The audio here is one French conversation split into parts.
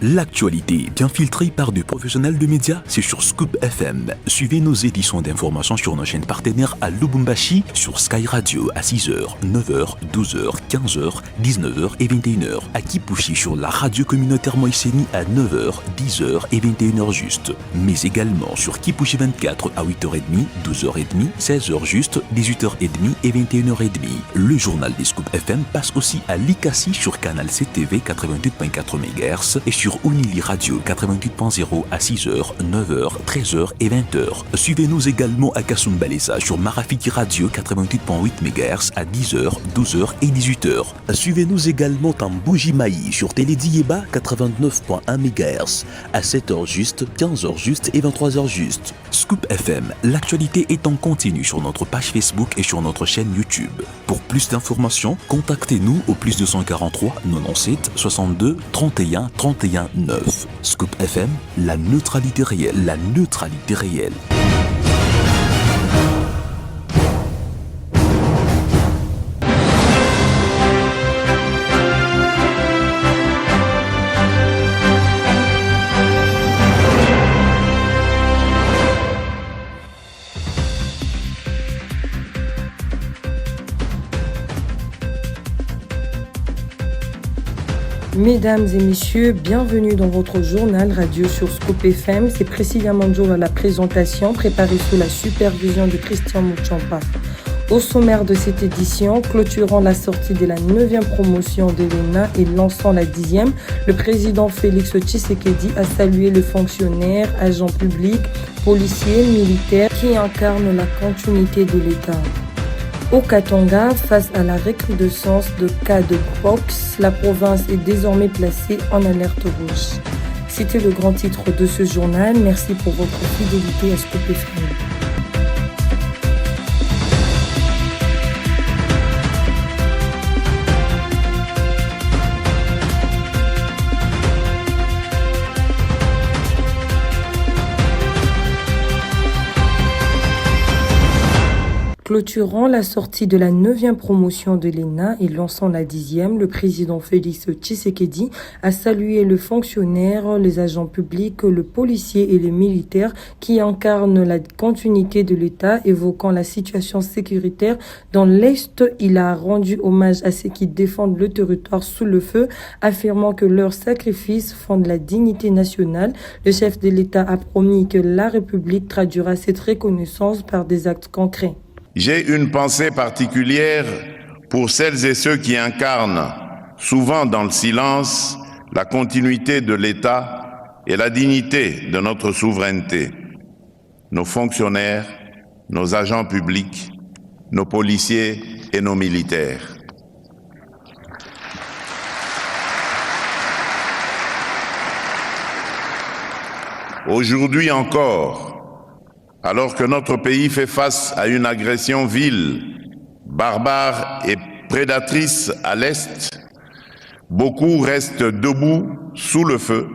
L'actualité bien filtrée par des professionnels de médias, c'est sur Scoop FM. Suivez nos éditions d'information sur nos chaînes partenaires à Lubumbashi, sur Sky Radio à 6h, 9h, 12h, 15h, 19h et 21h. À Kipushi sur la radio communautaire Moïseni à 9h, 10h et 21h juste. Mais également sur Kipushi 24 à 8h30, 12h30, 16h juste, 18h30 et 21h30. Le journal des Scoop FM passe aussi à Likasi sur Canal CTV 88.4 MHz et sur Unili Radio 88.0 à 6h, 9h, 13h et 20h. Suivez-nous également à Kasumbalesa sur Marafiki Radio 88.8 MHz à 10h, 12h et 18h. Suivez-nous également en Bougimaï sur Télédiéba 89.1 MHz à 7h juste, 15h juste et 23h juste. Scoop FM, l'actualité est en continu sur notre page Facebook et sur notre chaîne YouTube. Pour plus d'informations, contactez-nous au +243 97 62 31 31 9. Scoop FM, la neutralité réelle, la neutralité réelle. Mesdames et messieurs, bienvenue dans votre journal radio sur Scoop FM. C'est Priscilla Manjo à la présentation, préparée sous la supervision de Christian Mouchampa. Au sommaire de cette édition, clôturant la sortie de la 9e promotion de l'ENA et lançant la 10e, le président Félix Tshisekedi a salué les fonctionnaires, agents publics, policiers, militaires qui incarnent la continuité de l'État. Au Katanga, face à la recrudescence de cas de pox, la province est désormais placée en alerte rouge. C'était le grand titre de ce journal. Merci pour votre fidélité à Scoop FM. Clôturant la sortie de la 9e promotion de l'ENA et lançant la 10e, le président Félix Tshisekedi a salué les fonctionnaires, les agents publics, le policier et les militaires qui incarnent la continuité de l'État, évoquant la situation sécuritaire dans l'Est. Il a rendu hommage à ceux qui défendent le territoire sous le feu, affirmant que leurs sacrifices fondent la dignité nationale. Le chef de l'État a promis que la République traduira cette reconnaissance par des actes concrets. J'ai une pensée particulière pour celles et ceux qui incarnent, souvent dans le silence, la continuité de l'État et la dignité de notre souveraineté. Nos fonctionnaires, nos agents publics, nos policiers et nos militaires. Aujourd'hui encore, alors que notre pays fait face à une agression vile, barbare et prédatrice à l'Est, beaucoup restent debout sous le feu,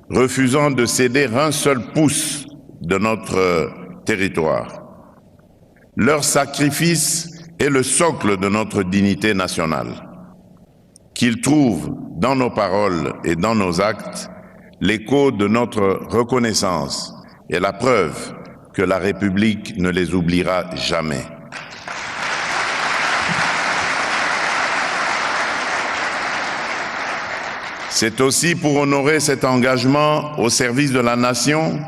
refusant de céder un seul pouce de notre territoire. Leur sacrifice est le socle de notre dignité nationale. Qu'ils trouvent dans nos paroles et dans nos actes l'écho de notre reconnaissance et la preuve que la République ne les oubliera jamais. C'est aussi pour honorer cet engagement au service de la nation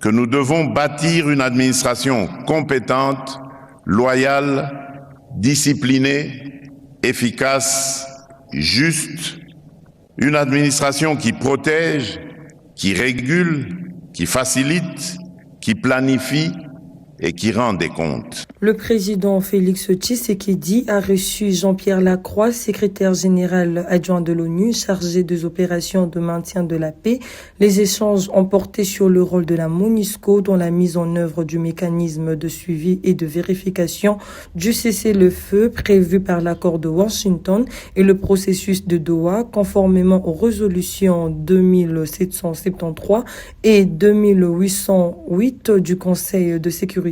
que nous devons bâtir une administration compétente, loyale, disciplinée, efficace, juste, une administration qui protège, qui régule, qui facilite, qui planifie et qui rend des comptes. Le président Félix Tshisekedi a reçu Jean-Pierre Lacroix, secrétaire général adjoint de l'ONU, chargé des opérations de maintien de la paix. Les échanges ont porté sur le rôle de la MONUSCO dans la mise en œuvre du mécanisme de suivi et de vérification du cessez-le-feu prévu par l'accord de Washington et le processus de Doha, conformément aux résolutions 2773 et 2808 du Conseil de sécurité.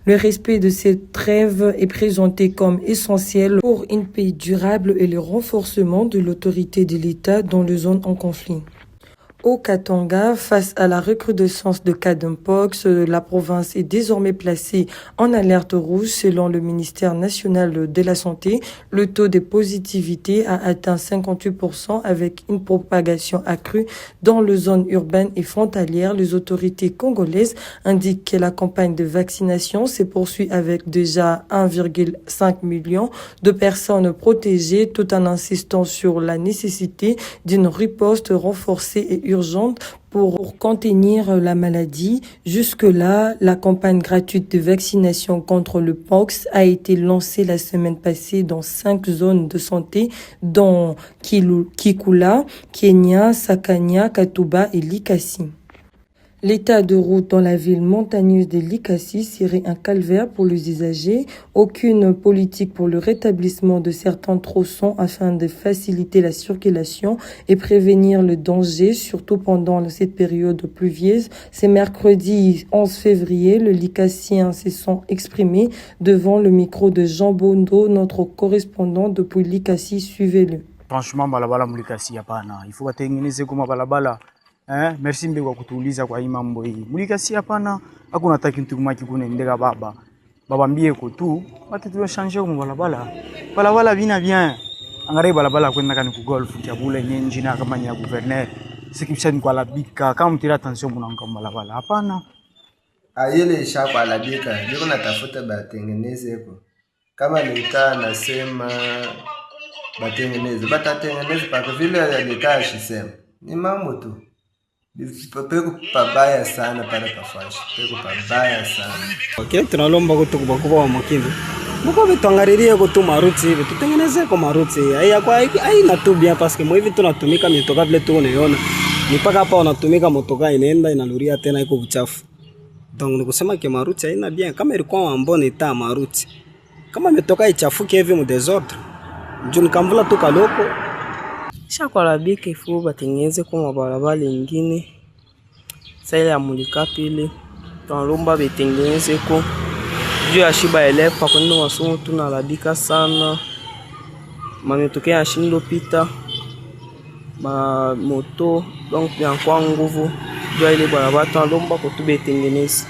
Le respect de cette trêve est présenté comme essentiel pour une paix durable et le renforcement de l'autorité de l'État dans les zones en conflit. au Katanga, face à la recrudescence de cas d'Mpox, la province est désormais placée en alerte rouge selon le ministère national de la Santé. Le taux de positivité a atteint 58% avec une propagation accrue dans les zones urbaines et frontalières. Les autorités congolaises indiquent que la campagne de vaccination se poursuit avec déjà 1,5 million de personnes protégées, tout en insistant sur la nécessité d'une riposte renforcée et urgente pour contenir la maladie. Jusque-là, la campagne gratuite de vaccination contre le pox a été lancée la semaine passée dans 5 zones de santé, dont Kikula, Kenya, Sakania, Katuba et Likasi. L'état de route dans la ville montagneuse de Likasi serait un calvaire pour les usagers. Aucune politique pour le rétablissement de certains tronçons afin de faciliter la circulation et prévenir le danger, surtout pendant cette période pluvieuse. C'est mercredi 11 février, le Likassien se sont exprimés devant le micro de Jean Bondo, notre correspondant depuis Likasi. Suivez-le. Franchement, balabala mulikasi hapana. Il faut watengeneze kuma balabala. Merci mbe kwa kutuuliza kwa hii mambo hii. Mulikasi hapana, hakuna taki mtu kumaki kunaendeka baba. Baba mbie ko tu, watu tu changer kwa balabala. Balabala bina bien. Angarai balabala kwenda kani ku golf kia bule nyenji na kama nya gouverneur. Sikipsha ni kwa labika, kama mtira attention mnanga balabala. Hapana. Ayele isha kwa labika, niko natafuta batengeneze ko. Kama leta nasema batengeneze, batatengeneze pa vile leta ashisema. Ni mambo tu. Peko pabaya sana pale pafashi. Peko pabaya sana. Okay, tunalomba kutukubakuba wa makini. Muko vitangaririe kutu maruti hivi. Tutengeneze kwa maruti. Haina tu bien parce que moi hivi tunatumika mitoka vile tu unaona. Ni paka hapa unatumika motoka inaenda inaluria tena iko uchafu. Donc nikusema ke maruti haina bien. Kama ilikuwa ambone ta maruti. Kama mitoka ichafuke hivi mu desordre. Njoo kamvula tu kaloko. Kwa labika ifu batengeneze kwa mabarabara ingine. Sasa ile ya mulika pili tunalomba batengeneze kwa juu ya shiba elepa kwa nini wasomo tunalabika sana. Mametokea shindo pita ma moto donc bien kwa nguvu juu ile barabara tunalomba kwa tubetengeneze.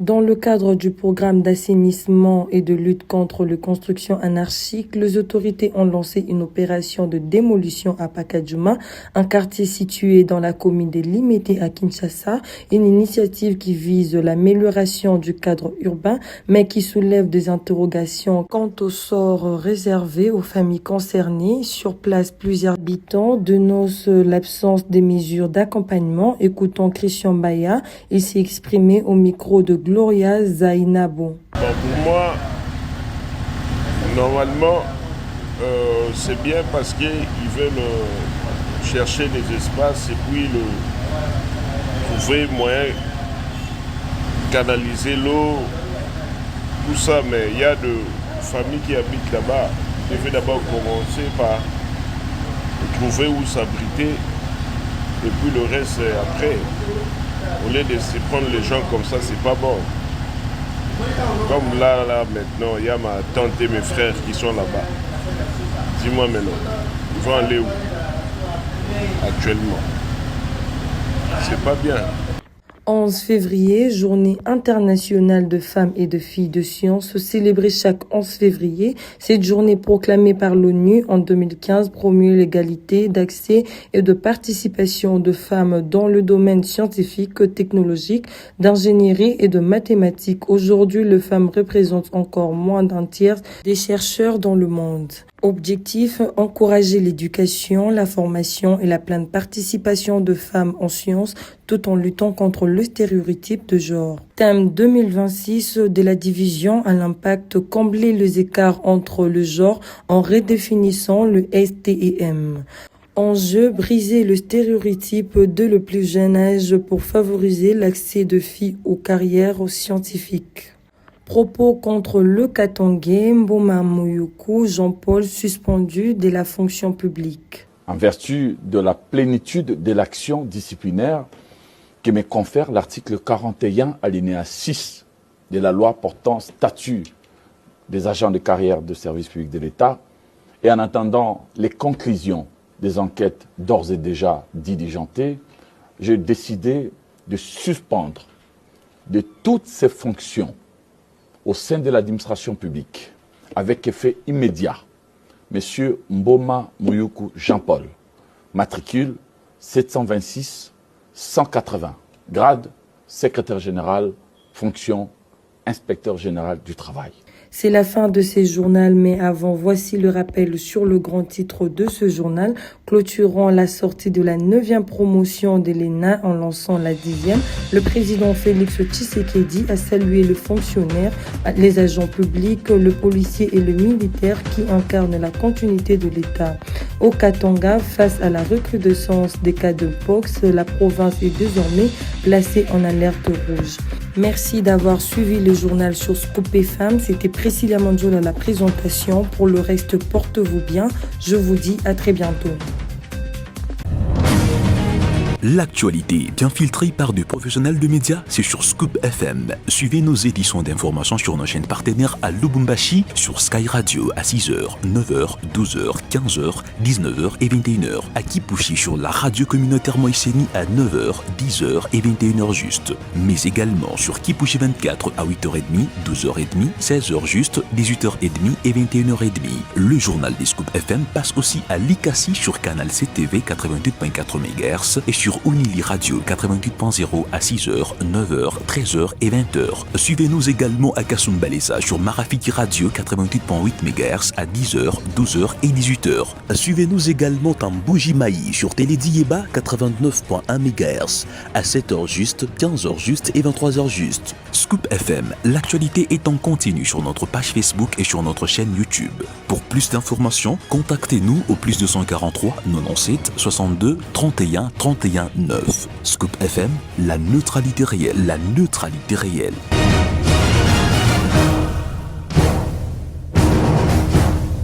Dans le cadre du programme d'assainissement et de lutte contre les constructions anarchiques, les autorités ont lancé une opération de démolition à Pakadjouma, un quartier situé dans la commune de Limete à Kinshasa, une initiative qui vise l'amélioration du cadre urbain, mais qui soulève des interrogations quant au sort réservé aux familles concernées. Sur place, plusieurs habitants dénoncent l'absence des mesures d'accompagnement. Écoutons Christian Baya, il s'est exprimé au micro de Gloria Zainabo. Pour moi, normalement, c'est bien parce qu'ils veulent chercher des espaces et puis trouver moyen de canaliser l'eau, tout ça. Mais il y a des familles qui habitent là-bas. Il faut d'abord commencer par trouver où s'abriter et puis le reste après. Au lieu de se prendre les gens comme ça, c'est pas bon. Comme là, maintenant, il y a ma tante et mes frères qui sont là-bas. Dis-moi maintenant, ils vont aller où actuellement? C'est pas bien. 11 février, journée internationale de femmes et de filles de sciences, célébrée chaque 11 février. Cette journée proclamée par l'ONU en 2015 promeut l'égalité d'accès et de participation de femmes dans le domaine scientifique, technologique, d'ingénierie et de mathématiques. Aujourd'hui, les femmes représentent encore moins d'un tiers des chercheurs dans le monde. Objectif, encourager l'éducation, la formation et la pleine participation de femmes en sciences tout en luttant contre le stéréotype de genre. Thème 2026 de la division à l'impact, combler les écarts entre le genre en redéfinissant le STEM. Enjeu, briser le stéréotype dès le plus jeune âge pour favoriser l'accès de filles aux carrières scientifiques. Propos contre le Katangé, Mboma Mouyoukou, Jean-Paul suspendu de la fonction publique. En vertu de la plénitude de l'action disciplinaire que me confère l'article 41 alinéa 6 de la loi portant statut des agents de carrière de service public de l'État et en attendant les conclusions des enquêtes d'ores et déjà diligentées, j'ai décidé de suspendre de toutes ses fonctions au sein de l'administration publique, avec effet immédiat, M. Mboma Mouyoukou Jean-Paul, matricule 726 180, grade secrétaire général, fonction inspecteur général du travail. C'est la fin de ces journaux, mais avant, voici le rappel sur le grand titre de ce journal, clôturant la sortie de la 9e promotion de l'ENA en lançant la 10e. Le président Félix Tshisekedi a salué le fonctionnaire, les agents publics, le policier et le militaire qui incarnent la continuité de l'État. Au Katanga, face à la recrudescence des cas de pox, la province est désormais placée en alerte rouge. Merci d'avoir suivi le journal sur Scoop FM. C'était Priscilla Manjoul à la présentation. Pour le reste, portez-vous bien. Je vous dis à très bientôt. L'actualité bien filtrée par des professionnels de médias, c'est sur Scoop FM. Suivez nos éditions d'information sur nos chaînes partenaires à Lubumbashi, sur Sky Radio à 6h, 9h, 12h, 15h, 19h et 21h. À Kipushi sur la radio communautaire Moïseni à 9h, 10h et 21h juste. Mais également sur Kipushi 24 à 8h30, 12h30, 16h juste, 18h30 et 21h30. Le journal des Scoop FM passe aussi à Likasi sur Canal CTV 88.4 MHz et sur Unili Radio 88.0 à 6h, 9h, 13h et 20h. Suivez-nous également à Kasumbalesa sur Marafiki Radio 88.8 MHz à 10h, 12h et 18h. Suivez-nous également en Bougimaï sur Télédiéba 89.1 MHz à 7h juste, 15h juste et 23h juste. Scoop FM, l'actualité est en continu sur notre page Facebook et sur notre chaîne YouTube. Pour plus d'informations, contactez-nous au +243 97 62 31 31 9. Scoop FM, la neutralité réelle, la neutralité réelle.